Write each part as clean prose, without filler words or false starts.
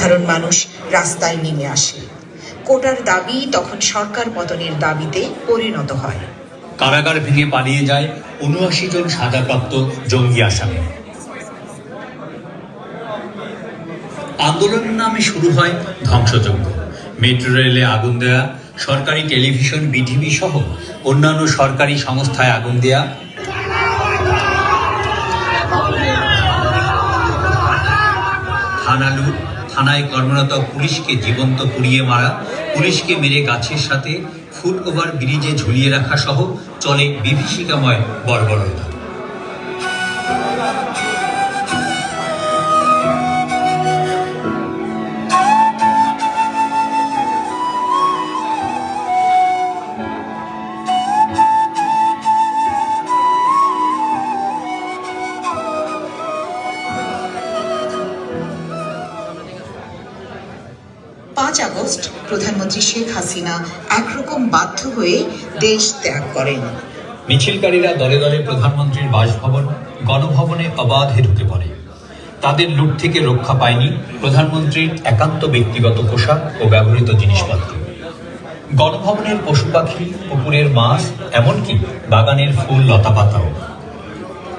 সাধারণ মানুষ রাস্তায় নেমে আসে। কোটার দাবি তখন সরকার পতনের দাবিতে পরিণত হয়। কারাগার ভেঙে পালিয়ে যায় ৭৯ জন সাজাপ্রাপ্ত জঙ্গি আসামি। আন্দোলনের নামে শুরু হয় ধ্বংসযজ্ঞ, মেট্রো রেলে আগুন দেয়া, সরকারি টেলিভিশন বিটিভি সহ অন্যান্য সরকারি সংস্থায় আগুন দেয়া, থানা লুট, থানায় কর্মরত পুলিশকে জীবন্ত পুড়িয়ে মারা, পুলিশকে মেরে গাছের সাথে ফুটওভার ব্রিজে ঝুলিয়ে রাখা সহ চলে বিভীষিকাময় বর্বরতা। আগস্ট প্রধানমন্ত্রী শেখ হাসিনা একরকম বাধ্য হয়ে দেশ ত্যাগ করেন। মিছিলকারীরা দলে দলে প্রধানমন্ত্রীর বাসভবন, গণভবনে অবাধে ঢুকে পড়ে। তাদের লুট থেকে রক্ষা পায়নি প্রধানমন্ত্রীর একান্ত ব্যক্তিগত পোশাক ও ব্যবহৃত জিনিসপত্র। গণভবনের পশু পাখি, পুকুরের মাছ, এমনকি বাগানের ফুল লতাপাতাও।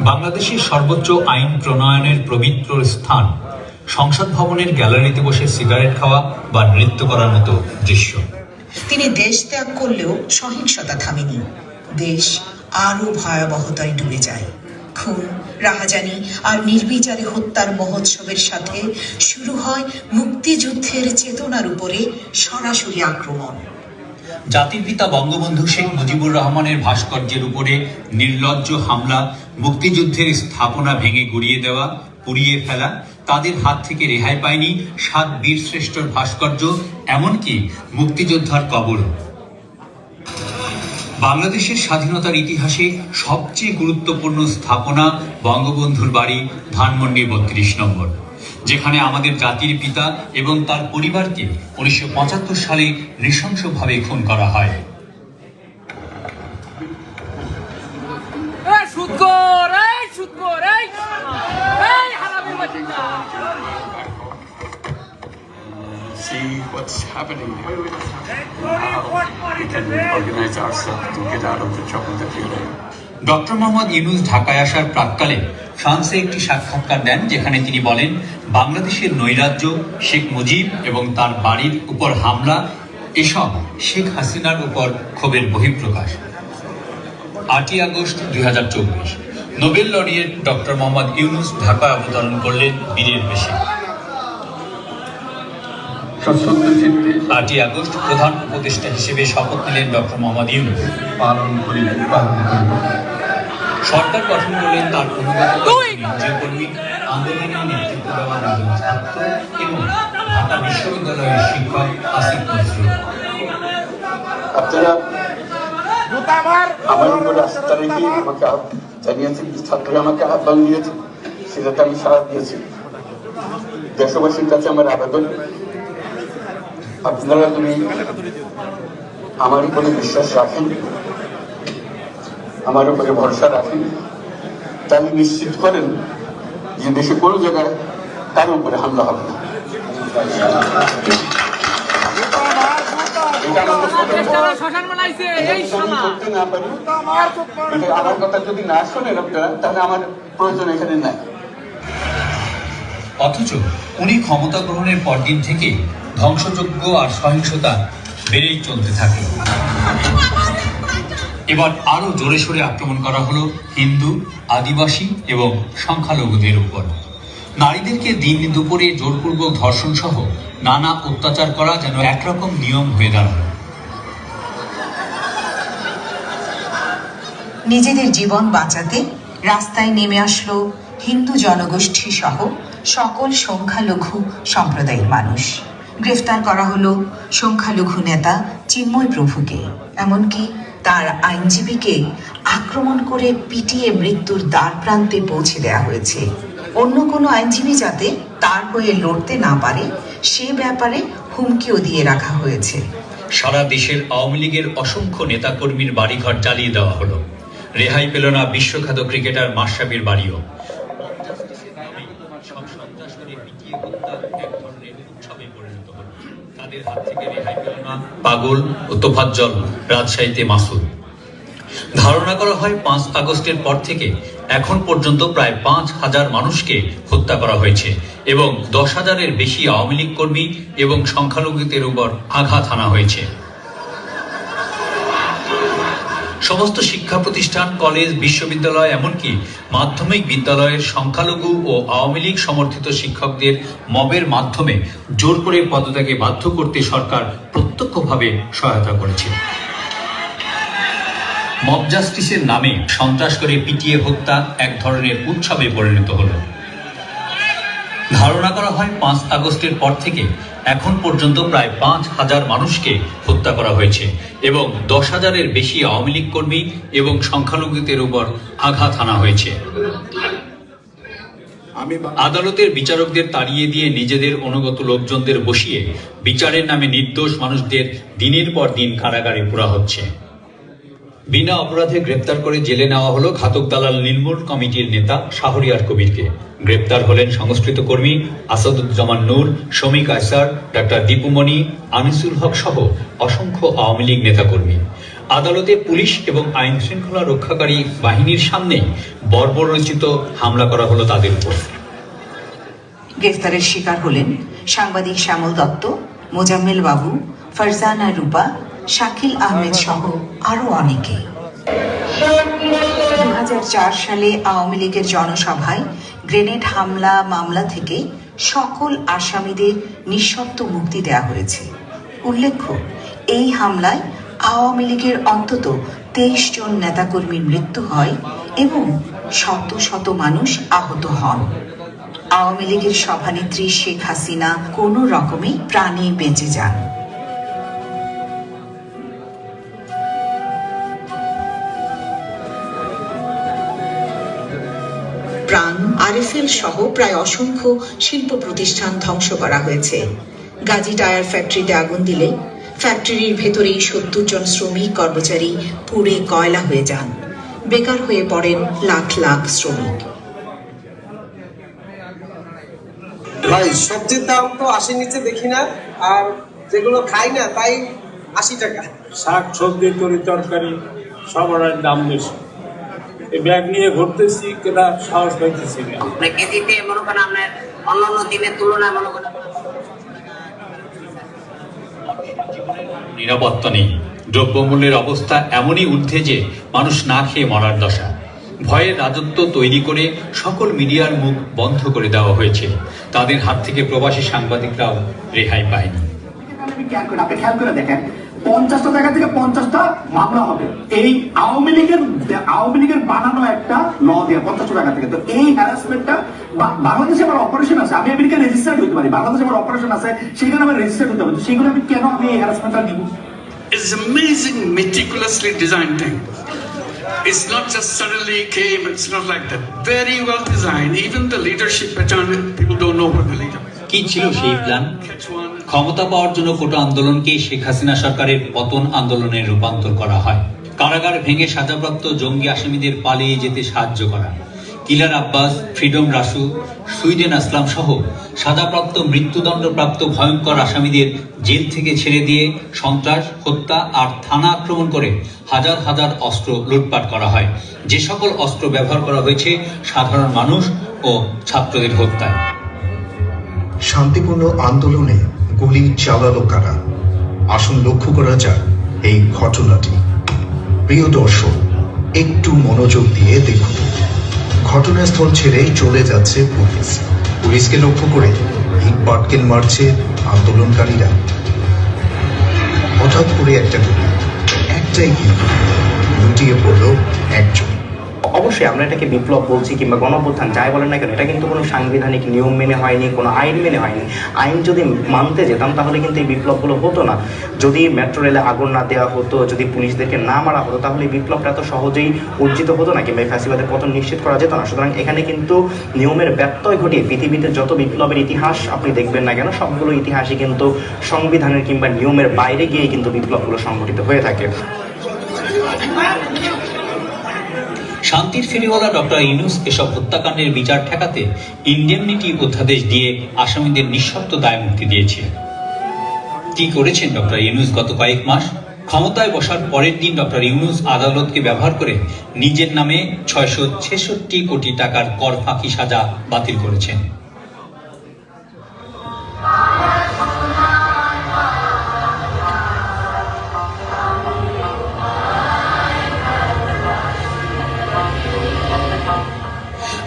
বাংলাদেশের সর্বোচ্চ আইন প্রণয়নের পবিত্র স্থান সংসদ ভবনের গ্যালারিতে বসে সিগারেট খাওয়া বা নৃত্য করার মতো দৃশ্য। তিনি দেশ ত্যাগ করলেও সহিংসতা থামেনি। দেশ আরো ভয়াবহতায় ডুবে যায়। খুন, রাহাজানি আর নির্বিচারে হত্যার মহোৎসবের সাথে শুরু হয় মুক্তিযুদ্ধের চেতনার উপরে সরাসরি আক্রমণ। জাতির পিতা বঙ্গবন্ধু শেখ মুজিবুর রহমানের ভাস্কর্যের উপরে নির্লজ্জ হামলা, মুক্তিযুদ্ধের স্থাপনা ভেঙে গুড়িয়ে দেওয়া, পুড়িয়ে ফেলা, তাদের হাত থেকে রেহাই পায়নি ৭ বীর শ্রেষ্ঠর ভাস্কর্য, এমনকি মুক্তিযোদ্ধার কবর। বাংলাদেশের স্বাধীনতার ইতিহাসে সবচেয়ে গুরুত্বপূর্ণ স্থাপনা বঙ্গবন্ধুর বাড়ি, ধানমন্ডি ৩২ নম্বর, যেখানে আমাদের জাতির পিতা এবং তার পরিবারকে ১৯৭৫ সালে নৃশংসভাবে খুন করা হয়। See what's happening here. We can organize ourselves to get out of the trouble that we're in. Doctor Mohammad Yunus ঢাকায় আসার প্রাক্কালে ফ্রান্সে একটি সাক্ষাৎকার দেন, যেখানে তিনি বলেন, বাংলাদেশের নৈরাজ্য, শেখ মুজিব এবং তার বাড়ির উপর হামলা, এসব শেখ হাসিনার উপর ক্ষোভের বহিঃপ্রকাশ। ৮ই August ২০২৪ Nobel laureate doctor Mohammad Yunus ঢাকায় অবতরণ করলেন বীরের বেশে। ৮ই আগস্ট প্রধান উপদেষ্টা হিসেবে শপথ নিলেন ডক্টর মোহাম্মদ ইউনূস। সরকার গঠন করলেন তার অনুগত কর্মী, আন্দোলনের নেতৃত্ব দেওয়া ছাত্র এবং ঢাকা বিশ্ববিদ্যালয়ের শিক্ষক আসিফ নজরুল। আপনারা আমার উপরে আস্থা রেখে আমাকে জানিয়েছেন, ছাত্ররা আমাকে আহ্বান দিয়েছে, সেটাতে আমি সাড়া দিয়েছি। দেশবাসীর কাছে আমার আবেদন, আপনারা যদি আমার উপরে বিশ্বাস রাখেন, আমার উপরে ভরসা রাখেন, তাহলে নিশ্চিত করেন যে দেশে কোনো জায়গায় তার উপরে হামলা হবে না। আমার কথা যদি না শোনেন আপনারা, তাহলে আমার প্রয়োজন এখানে নাই। অথচ উনি ক্ষমতা গ্রহণের পরদিন থেকে ধ্বংসযজ্ঞ আর সহিংসতা বেড়েই চলতে থাকে। এবার আরো জোরে সোরে আক্রমণ করা হলো হিন্দু, আদিবাসী এবং সংখ্যালঘুদের উপর। নারীদেরকে দিন দুপুরে জোরপূর্বক ধর্ষণ সহ নানা অত্যাচার করা যেন একরকম নিয়ম হয়ে দাঁড়ালো। নিজেদের জীবন বাঁচাতে রাস্তায় নেমে আসলো হিন্দু জনগোষ্ঠী সহ সকল সংখ্যালঘু সম্প্রদায়ের মানুষ। গ্রেফতার করা হলো সংখ্যালঘু নেতা চিন্ময় প্রভুকে, এমনকি তার আইনজীবীকে আক্রমণ করে পিটিয়ে মৃত্যুর দ্বার প্রান্তে পৌঁছে দেওয়া হয়েছে। অন্য কোনো আইনজীবী যাতে তার হয়ে লড়তে না পারে সে ব্যাপারে হুমকিও দিয়ে রাখা হয়েছে। সারা দেশের আওয়ামী লীগের অসংখ্য নেতাকর্মীর বাড়িঘর জ্বালিয়ে দেওয়া হলো। রেহাই পেল না বিশ্বখ্যাত ক্রিকেটার মাশরাফির বাড়িও। সব সন্ত্রাস করে পিটিয়ে হত্যা এক ধরনের উৎসবে তাদের হাত থেকে রেহাই পেল না পাগল ও তোফাজ্জল, রাজশাহীতে মাসুদ। ধারণা করা হয় 5 আগস্টের পর থেকে এখন পর্যন্ত প্রায় 5,000 মানুষকে হত্যা করা হয়েছে এবং 10,000-এর বেশি আওয়ামী লীগ কর্মী এবং সংখ্যালঘুদের উপর আঘাত হানা হয়েছে। সমস্ত শিক্ষা প্রতিষ্ঠান, কলেজ, বিশ্ববিদ্যালয়, এমনকি মাধ্যমিক বিদ্যালয়ের সংখ্যালঘু ও আওয়ামী লীগ সমর্থিত শিক্ষকদের মবের মাধ্যমে জোর করে পদত্যাগে বাধ্য করতে সরকার প্রত্যক্ষভাবে সহায়তা করেছে। মব জাস্টিসের নামে সন্ত্রাস করে পিটিয়ে হত্যা এক ধরনের উৎসবে পরিণত হল। ধারণা করা হয় 5 আগস্টের পর থেকে এখন পর্যন্ত প্রায় 5,000 মানুষকে হত্যা করা হয়েছে এবং 10,000-এর বেশি আওয়ামী লীগ কর্মী এবং সংখ্যালঘুদের উপর আঘাত হানা হয়েছে। আদালতের বিচারকদের তাড়িয়ে দিয়ে নিজেদের অনুগত লোকজনদের বসিয়ে বিচারের নামে নির্দোষ মানুষদের দিনের পর দিন কারাগারে পোড়া হচ্ছে। বিনা অপরাধে গ্রেপ্তার করে জেলে নেওয়া হলো ঘাতক দালাল নির্মূল কমিটির নেতা শাহরিয়ার কবিরকে। গ্রেপ্তার হলেন সংস্কৃত কর্মী আসাদুজ্জামান নূর, শমিক আয়সার, ডাক্তার দীপুমণি, আনিসুল হক সহ অসংখ্য আওয়ামী লীগ নেতাকর্মী। আদালতে পুলিশ এবং আইন শৃঙ্খলা রক্ষাকারী বাহিনীর সামনেই বর্বরোচিত হামলা করা হলো তাদের উপর। গ্রেফতারের শিকার হলেন সাংবাদিক শ্যামল দত্ত, মোজাম্মেল বাবু, ফারজানা রূপা, শাকিল আহমেদ সহ আরো অনেকে। 2004 সালে আওয়ামী লীগের জনসভায় গ্রেনেড হামলা মামলা থেকে সকল আসামিদের নিঃশর্ত মুক্তি দেওয়া হয়েছে। উল্লেখ্য, এই হামলায় আওয়ামী লীগের অন্তত 23 জন নেতাকর্মীর মৃত্যু হয় এবং শত শত মানুষ আহত হন। আওয়ামী লীগের সভানেত্রী শেখ হাসিনা কোনো রকমে প্রাণে বেঁচে যান। প্রাণ, আরএফএল সহ প্রায় অসংখ্য শিল্প প্রতিষ্ঠান ধ্বংস করা হয়েছে। গাজী টায়ার ফ্যাক্টরিতে আগুন দিলে ফ্যাক্টরির ভেতরেই 70 জন শ্রমিক কর্মচারী পুড়ে কয়লা হয়ে যান। বেকার হয়ে পড়েন লাখ লাখ শ্রমিক। ভাই সবজির দাম তো 80 নিচে দেখি না, আর যেগুলো খাই না তাই 80 টাকা। শাক সবজি তরি তরকারি সবার দাম বেশি। এই ব্যাগ নিয়ে ঘুরতেছি, কেনা সাহস পাইতেছি না। কেজিতে মনে করেন আপনার অন্যান্য দিনের তুলনায় মনে করেন নিরাপত্তা নেই। দ্রব্যমূল্যের অবস্থা এমনই ঊর্ধ্বে যে মানুষ না খেয়ে মরার দশা। ভয়ের রাজত্ব তৈরি করে সকল মিডিয়ার মুখ বন্ধ করে দেওয়া হয়েছে। তাদের হাত থেকে প্রবাসী সাংবাদিকরাও রেহাই পায়নি। আপনি খেয়াল করে দেখেন, 50টা জায়গা থেকে 50টা মামলা হবে এই আওয়ামী লীগের বানানো একটা ল দিয়ে 50টা জায়গা থেকে। তো এই হ্যারাসমেন্টটা বাংলাদেশে আমার অপারেশন আছে, আমি আমেরিকা রেজিস্টার্ড হতে পারি, বাংলাদেশে আমার অপারেশন আছে, সেখানে আমার রেজিস্টার্ড হতে হবে। সেগুলো আমি কেন এই হ্যারাসমেন্টটা নিব? It's amazing, meticulously designed thing. It's not just suddenly came, it's not like that. Very well designed. Even the leadership pattern, people don't know what the leader is. কি ছিল সেই প্ল্যান? ক্ষমতা পাওয়ার জন্য কোটা আন্দোলনকে শেখ হাসিনা সরকারের পতন আন্দোলনে রূপান্তর করা হয়। কারাগার ভেঙে সাজাপ্রাপ্ত জঙ্গি আসামিদের পালিয়ে যেতে সাহায্য করা। কিলার আব্বাস, ফ্রিডম রাসু, সুইডেন আসলাম সহ সাজাপ্রাপ্ত মৃত্যুদণ্ডপ্রাপ্ত ভয়ঙ্কর আসামিদের জেল থেকে ছেড়ে দিয়ে সন্ত্রাস, হত্যা আর থানা আক্রমণ করে হাজার হাজার অস্ত্র লুটপাট করা হয়। যে সকল অস্ত্র ব্যবহার করা হয়েছে সাধারণ মানুষ ও ছাত্রদের হত্যায়। শান্তিপূর্ণ আন্দোলনে গুলি চালালো কারা? আসুন লক্ষ্য করা যাক এই ঘটনাটি। প্রিয় দর্শক, একটু মনোযোগ দিয়ে দেখুন। ঘটনাস্থল ছেড়ে চলে যাচ্ছে পুলিশ। পুলিশকে লক্ষ্য করে ইট পাটকেল মারছে আন্দোলনকারীরা। হঠাৎ করে একটা গুলি, একটাই কিন্তু লুটিয়ে পড়ল একজন। অবশ্যই আমরা এটাকে বিপ্লব বলছি কিংবা গণঅভ্যুত্থান যাই বলেন না কেন, এটা কিন্তু কোনো সাংবিধানিক নিয়ম মেনে হয়নি, কোনো আইন মেনে হয়নি। আইন যদি মানতে যেতাম তাহলে কিন্তু এই বিপ্লবগুলো হতো না। যদি মেট্রো রেলে আগুন না দেওয়া হতো, যদি পুলিশদেরকে না মারা হতো, তাহলে এই বিপ্লবটা এত সহজেই অর্জিত হতো না কিংবা ফ্যাসিবাদের পতন নিশ্চিত করা যেত না। সুতরাং এখানে কিন্তু নিয়মের ব্যত্যয় ঘটিয়ে পৃথিবীতে যত বিপ্লবের ইতিহাস আপনি দেখবেন না কেন, সবগুলো ইতিহাসই কিন্তু সংবিধানের কিংবা নিয়মের বাইরে গিয়ে কিন্তু বিপ্লবগুলো সংঘটিত হয়ে থাকে। শান্তির ফেরিওয়ালা ডক্টর ইউনূস এসব হত্যাকাণ্ডের বিচার ঠেকাতে ইন্ডেমনিটি অধ্যাদেশ দিয়ে আসামিদের নিঃশর্ত দায় মুক্তি দিয়েছে। কি করেছেন ডক্টর ইউনূস গত কয়েক মাস? ক্ষমতায় বসার পরের দিন ডক্টর ইউনূস আদালতকে ব্যবহার করে নিজের নামে 666 কোটি টাকার কর ফাঁকি সাজা বাতিল করেছেন।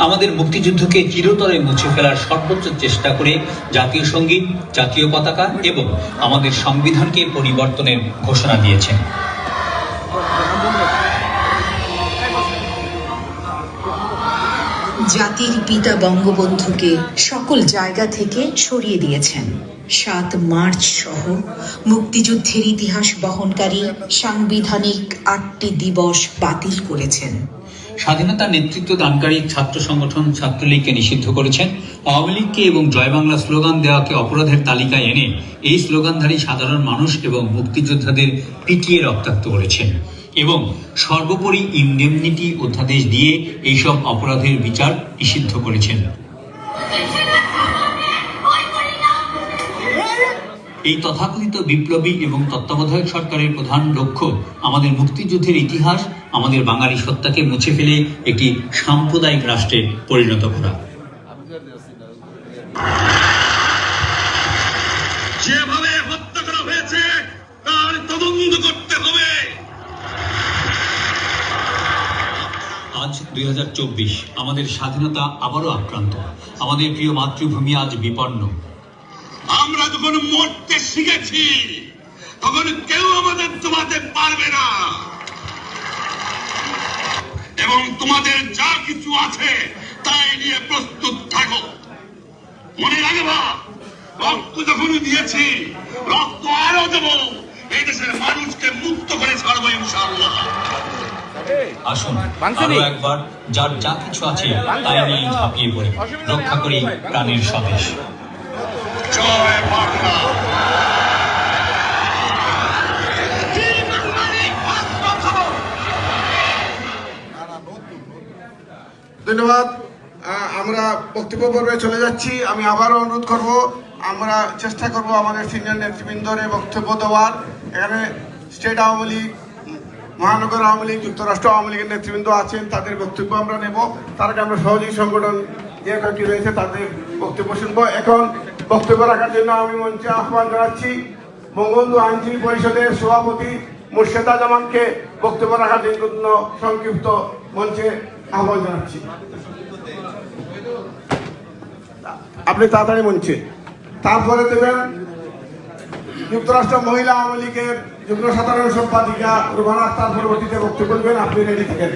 আমাদের মুক্তিযুদ্ধকে চিরতরে মুছে ফেলার সর্বোচ্চ চেষ্টা করে জাতীয় সঙ্গীত, জাতীয় পতাকা এবং আমাদের সংবিধানকে পরিবর্তনের ঘোষণা দিয়েছেন। জাতির পিতা বঙ্গবন্ধুকে সকল জায়গা থেকে সরিয়ে দিয়েছেন। ৭ মার্চ সহ মুক্তিযুদ্ধের ইতিহাস বহনকারী সাংবিধানিক ৮টি দিবস বাতিল করেছেন। স্বাধীনতা নেতৃত্ব দানকারী ছাত্র সংগঠন ছাত্রলীগকে নিষিদ্ধ করেছেন। আওয়ামী লীগকে এবং জয় বাংলা স্লোগান দেওয়াকে অপরাধের তালিকায় এনে এই স্লোগানধারী সাধারণ মানুষ এবং মুক্তিযোদ্ধাদের পিটিয়ে রক্তাক্ত করেছেন এবং সর্বোপরি ইনডেমনিটি অধ্যাদেশ দিয়ে এইসব অপরাধের বিচার নিষিদ্ধ করেছেন। এই তথাকথিত বিপ্লবী এবং তত্ত্বাবধায়ক সরকারের প্রধান লক্ষ্য আমাদের মুক্তিযুদ্ধের ইতিহাস, আমাদের বাঙালি সত্তাকে মুছে ফেলে একটি সাম্প্রদায়িক রাষ্ট্রে পরিণত করা। যেভাবে হত্যা করা হয়েছে তার তদন্ত করতে হবে। আজ 2024, আমাদের স্বাধীনতা আবারও আক্রান্ত। আমাদের প্রিয় মাতৃভূমি আজ বিপন্ন। আমরা যখন মরতে শিখেছি তখন কেউ আমাদের দমাতে পারবে না, এবং তোমাদের যা কিছু আছে তাই নিয়ে প্রস্তুত থাকো। মনে রাখবা, রক্ত যখন দিয়েছি রক্ত আরো দেব, এই দেশের মানুষকে মুক্ত করে ছাড়বো ইনশাআল্লাহ। আসুন আরো একবার যার যা কিছু আছে তাই নিয়ে ঝাঁপিয়ে পড়ি, রক্ষা করি প্রাণের স্বদেশ। জয় বাংলা। ধন্যবাদ। আমরা বক্তব্য পর্বে চলে যাচ্ছি। আমি আবারও অনুরোধ করব, আমরা চেষ্টা করব আমাদের সিনিয়র নেতৃবৃন্দরে বক্তব্য দেওয়ার। এখানে স্টেট আওয়ামী লীগ, মহানগর আওয়ামী লীগ, যুক্তরাষ্ট্র আওয়ামী লীগের নেতৃবৃন্দ আছেন, তাদের বক্তব্য আমরা নেব। তার আগে আমরা সহযোগী সংগঠন যে কয়েকটি রয়েছে তাদের বক্তব্য শুনবো। এখন বক্তব্য রাখার জন্য আমি মঞ্চে আহ্বান জানাচ্ছি বঙ্গবন্ধু আইনজীবী পরিষদের সভাপতি মুর্শেদা জামানকে বক্তব্য রাখার জন্য সংক্ষিপ্ত মঞ্চে আহ্বান জানাচ্ছি। আপনি তাড়াতাড়ি মঞ্চে। তারপরে দেবেন যুক্তরাষ্ট্র মহিলা আওয়ামী লীগের যুগ্ম সাধারণ সম্পাদিকা রুবানা আক্তার পরবর্তীতে বক্তব্য দেবেন। আপনি রেডি থাকেন।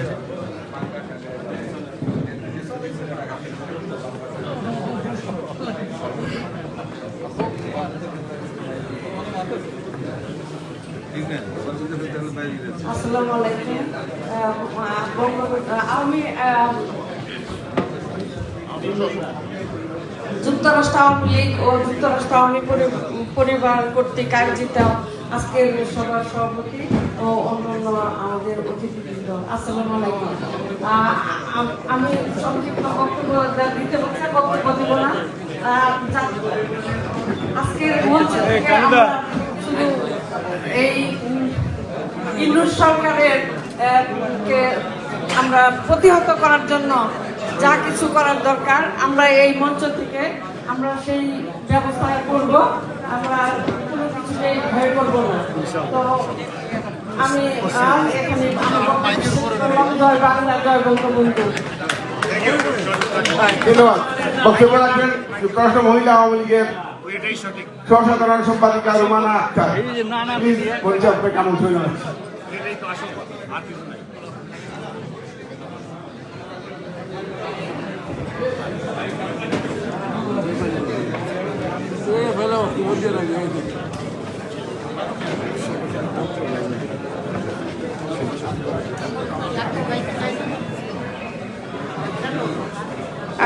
আসসালামু আলাইকুম। আমি যুক্তরাষ্ট্র আওয়ামী লীগ ও যুক্তরাষ্ট্র আওয়ামী পরিবার কর্তৃক আয়োজিত আজকের সভার সভাপতি ও অন্যান্য আমাদের অতিথিবৃন্দ, আসসালামু আলাইকুম। আমি সংক্ষিপ্ত বক্তব্য দিতে পারছি, বক্তব্য দিব না। আজকের মঞ্চ থেকে আমরা শুধু এই ইউনূস সরকারের কে আমরা প্রতিহত করার জন্য যা কিছু করার দরকার আমরা এই মঞ্চ থেকে আমরা সেই ব্যবস্থা করব। আমরা কোনো কিছুতেই ভয় করবো না। তো আমি এখানে জয় বাংলা, জয় বঙ্গবন্ধু। ধন্যবাদ। বক্তব্য রাখবেন যুক্তরাষ্ট্র মহিলা আওয়ামী লীগের সহসাধারণ সম্পাদিকা রুমানা আক্তার। বলছি আপনাকে আমন্ত্রণ জানাচ্ছি।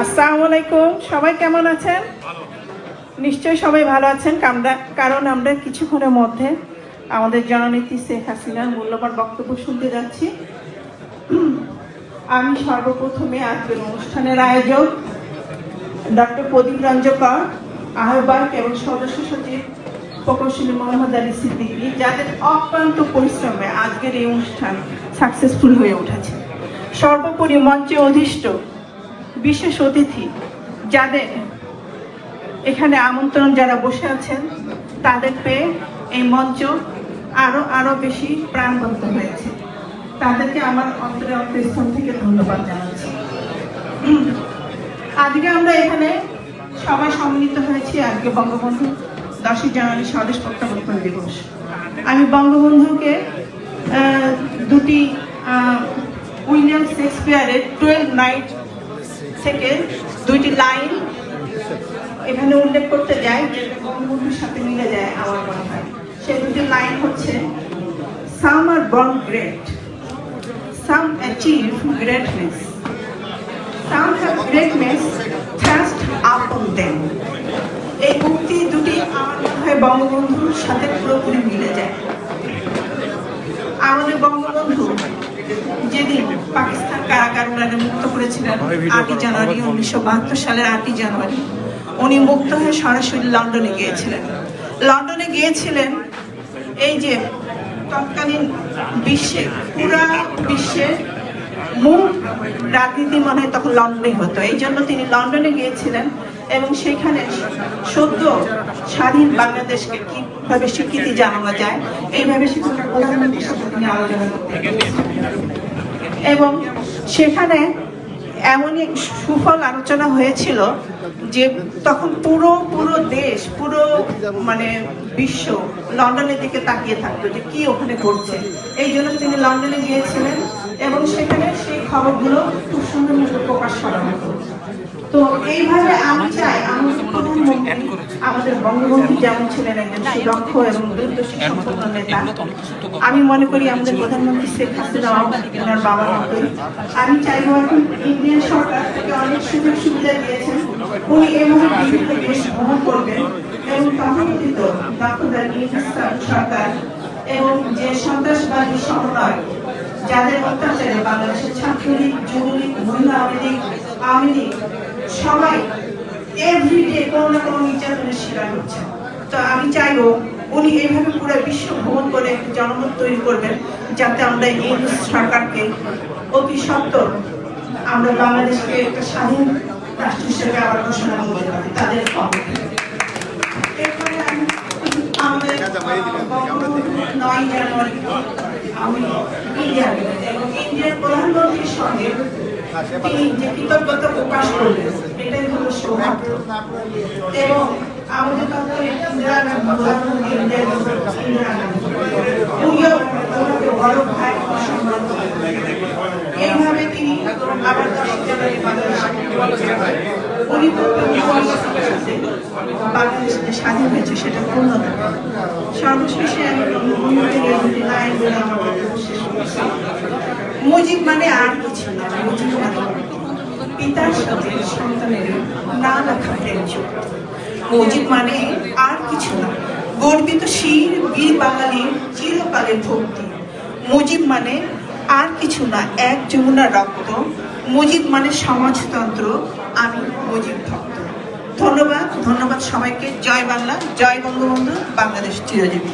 আসসালামু আলাইকুম। সবাই কেমন আছেন? নিশ্চয়ই সবাই ভালো আছেন, কারণ আমরা কিছুক্ষণের মধ্যে আমাদের জননেত্রী শেখ হাসিনার মূল্যবান বক্তব্য শুনতে যাচ্ছি। আমি সর্বপ্রথমে আজকের অনুষ্ঠানের আয়োজক ডক্টর প্রদীপ রঞ্জকর, আহ্বায়ক এবং সদস্য সচিব প্রকৌশলী মোহাম্মদ আলী সিদ্দিকী, যাদের অক্লান্ত পরিশ্রমে আজকের এই অনুষ্ঠান সাকসেসফুল হয়ে উঠেছে। সর্বোপরি মঞ্চে অধিষ্ঠ বিশেষ অতিথি, যাদের এখানে আমন্ত্রণ যারা বসে আছেন, তাদের পেয়ে এই মঞ্চ আরো বেশি প্রাণবন্ত হয়েছে। তাদেরকে আমার অন্তরস্থল থেকে ধন্যবাদ জানাচ্ছি। আজকে আমরা এখানে সবাই সম্মিলিত হয়েছি আজকে বঙ্গবন্ধু 10ই জানুয়ারি স্বদেশ প্রত্যাবর্তন দিবস। আমি বঙ্গবন্ধুকে দুটি উইলিয়াম শেক্সপিয়ারের 12 নাইট থেকে দুইটি লাইন এখানে উল্লেখ করতে যাই, যেটা বঙ্গবন্ধুর সাথে মিলে যায় আমার মনে হয়। সেই দুটি লাইন হচ্ছে, some are born great, some achieve greatness, some have greatness thrust upon them. এই উক্তি দুটি আমার মনে হয় বঙ্গবন্ধুর সাথে পুরোপুরি মিলে যায়। আমাদের বঙ্গবন্ধু যেদিন পাকিস্তান কারাগার মুক্ত করেছিলেন 8ই জানুয়ারি 1972 সালের 8ই জানুয়ারি, উনি মুক্ত হয়ে সরাসরি লন্ডনে গিয়েছিলেন। লন্ডনে গিয়েছিলেন এই যে তৎকালীন বিশ্বে, পুরা বিশ্বের মূল রাজনীতি মনে হয় তখন লন্ডনে হতো, এই জন্য তিনি লন্ডনে গিয়েছিলেন এবং সেখানে সদ্য স্বাধীন বাংলাদেশকে কিভাবে স্বীকৃতি জানানো যায় এইভাবে সেখানে প্রধানমন্ত্রীর সাথে তিনি আলোচনা করতে এবং সেখানে এমনই সুফল আলোচনা হয়েছিল যে তখন পুরো দেশ, পুরো মানে বিশ্ব লন্ডনের দিকে তাকিয়ে থাকতো যে কি ওখানে ঘটছে। এই জন্য তিনি লন্ডনে গিয়েছিলেন এবং সেখানে সেই খবরগুলো খুব সুন্দর মতো প্রকাশ করা হতো। তো এইভাবে আমি চাই আমাদের প্রধানমন্ত্রী, আমাদের বঙ্গবন্ধু যেমন ছিলেন একজন সুদক্ষ এবং দূরদর্শী সম্পন্ন নেতা, আমি মনে করি আমাদের প্রধানমন্ত্রী শেখ হাসিনা ওনার বাবার মতোই। আমি চাইবো, এখন ইন্ডিয়ান সরকার থেকে অনেক সুযোগ সুবিধা দিয়েছেন, উনি এভাবে বিভিন্ন দেশ ভ্রমণ করবেন এবং তথাকথিত সরকার এবং যে সন্ত্রাসবাদী সমন্বয়, যাদের অত্যাচারে বাংলাদেশের ছাত্রলীগ, যুবলীগ, মহিলা আওয়ামী লীগ সবাই এভরিডে কোনো না কোনো নির্যাতনের শিকার হচ্ছে। তো আমি চাইবো উনি এইভাবে পুরো বিশ্ব ভ্রমণ করে একটি জনমত তৈরি করবেন, যাতে আমরা এই সরকারকে অতি সত্বর আমরা বাংলাদেশকে একটা স্বাধীন রাষ্ট্র হিসেবে আবার ঘোষণা করতে পারি তাদের পক্ষে। এরপরে আমি আমাদের 9 জানুয়ারি আমি ইন্ডিয়া এবং ইন্ডিয়ার প্রধানমন্ত্রীর সঙ্গে তিনি যে কৃতজ্ঞতা প্রকাশ করলেন, এটাই হলো সৌভাগ্য। এবং আমাদের বড় ভাই এইভাবে তিনি আবার 10 জানুয়ারি বাংলাদেশ যে স্বাধীন হয়েছে সেটা পূর্ণতা। সর্বশেষে আমি মুজিব মানে আর কিছু না, মুজিব মানে পিতার সাথে সন্তানের না লেখা প্রেমযুক্ত। মুজিব মানে আর কিছু না, গর্বিত শির বীর বাঙালির চিরকালের ভক্তি। মুজিব মানে আর কিছু না, এক যমুনার রক্ত। মুজিব মানে সমাজতন্ত্র, আমি মুজিব ভক্ত। ধন্যবাদ সবাইকে। জয় বাংলা, জয় বঙ্গবন্ধু, বাংলাদেশ চিরজীবী।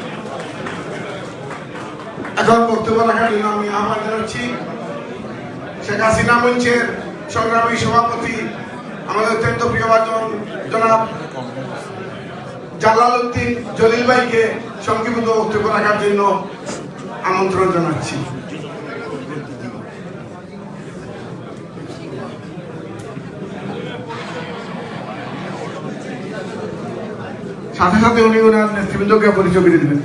এখন বক্তব্য রাখার জন্য আমি আহ্বান জানাচ্ছি শেখ হাসিনা মঞ্চের সংগ্রামী সভাপতি, আমাদের অত্যন্ত প্রিয় ভাজন জনাব জালাল উদ্দিন জলিল ভাইকে সংক্ষিপ্ত বক্তব্য রাখার জন্য আমন্ত্রণ জানাচ্ছি। সাথে সাথে উনি ওনার নেতৃবৃন্দকে পরিচয় করে দেবেন।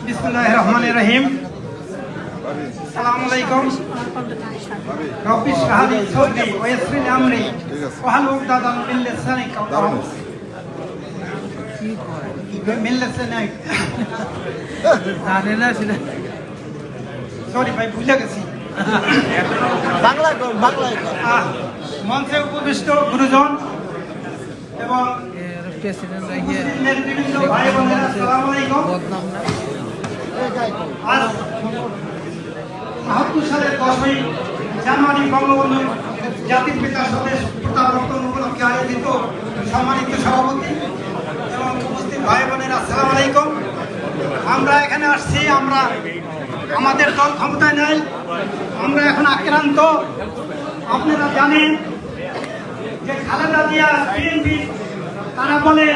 বিসমিল্লাহির রহমানির রহিম। আসসালামু আলাইকুম। রব্বি ইশরাহ লি সাদরি ওয়া ইয়াসসির লি আমরি ওয়াহলুল উকদাতাম মিন লিসানি ইয়াফকাহু সরি ভাই, ভুলে গেছি। মঞ্চে উপবিষ্ট গুরুজন এবং নেতৃবৃন্দ, ভাই বোনেরা, আসসালামু আলাইকুম। আজ ৭৭ সালের 10ই জানুয়ারি বঙ্গবন্ধু জাতির পিতা স্বদেশ প্রত্যাবর্তন উপলক্ষে আয়োজিত সম্মানিত সভাপতি এবং উপস্থিত ভাই বোনেরা, আসসালামু আলাইকুম। আমরা এখানে আসছি, আমরা আমাদের দল ক্ষমতায় নাই, আমরা এখন আক্রান্ত। আপনারা জানেন যে খালেদা জিয়া বিএনপি তারা বলে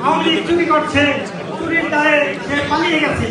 আওয়ামী লীগ চুরি করছে, চুরির দায়ে সে পালিয়ে গেছে।